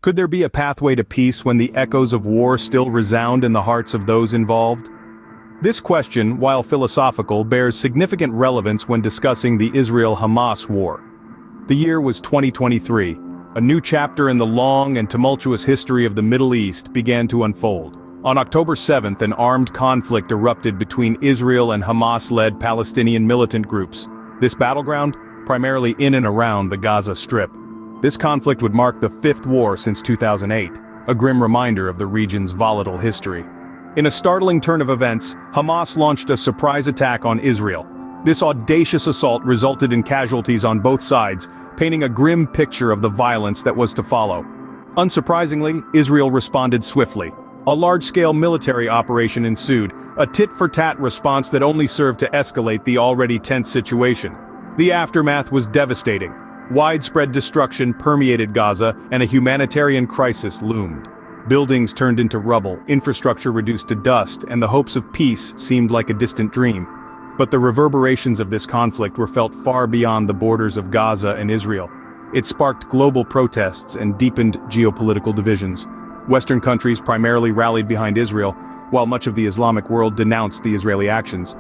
Could there be a pathway to peace when the echoes of war still resound in the hearts of those involved? This question, while philosophical, bears significant relevance when discussing the Israel-Hamas war. The year was 2023. A new chapter in the long and tumultuous history of the Middle East began to unfold. On October 7th, an armed conflict erupted between Israel and Hamas-led Palestinian militant groups. This battleground, primarily in and around the Gaza Strip. This conflict would mark the fifth war since 2008, a grim reminder of the region's volatile history. In a startling turn of events, Hamas launched a surprise attack on Israel. This audacious assault resulted in casualties on both sides, painting a grim picture of the violence that was to follow. Unsurprisingly, Israel responded swiftly. A large-scale military operation ensued, a tit-for-tat response that only served to escalate the already tense situation. The aftermath was devastating. Widespread destruction permeated Gaza, and a humanitarian crisis loomed. Buildings turned into rubble, infrastructure reduced to dust, and the hopes of peace seemed like a distant dream. But the reverberations of this conflict were felt far beyond the borders of Gaza and Israel. It sparked global protests and deepened geopolitical divisions. Western countries primarily rallied behind Israel, while much of the Islamic world denounced the Israeli actions.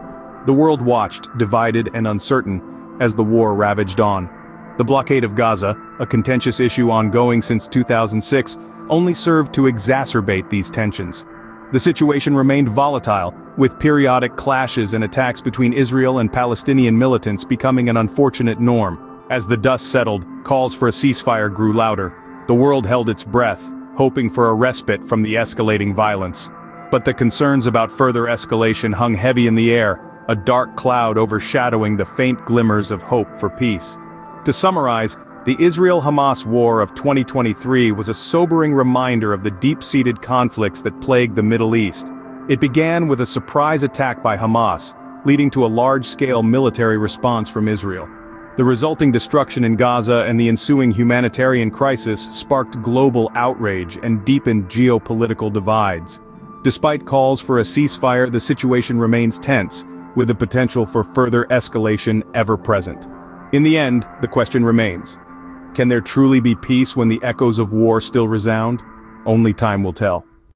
The world watched, divided and uncertain, as the war ravaged on. The blockade of Gaza, a contentious issue ongoing since 2006, only served to exacerbate these tensions. The situation remained volatile, with periodic clashes and attacks between Israel and Palestinian militants becoming an unfortunate norm. As the dust settled, calls for a ceasefire grew louder. The world held its breath, hoping for a respite from the escalating violence. But the concerns about further escalation hung heavy in the air, a dark cloud overshadowing the faint glimmers of hope for peace. To summarize, the Israel-Hamas war of 2023 was a sobering reminder of the deep-seated conflicts that plague the Middle East. It began with a surprise attack by Hamas, leading to a large-scale military response from Israel. The resulting destruction in Gaza and the ensuing humanitarian crisis sparked global outrage and deepened geopolitical divides. Despite calls for a ceasefire, the situation remains tense, with the potential for further escalation ever present. In the end, the question remains: can there truly be peace when the echoes of war still resound? Only time will tell.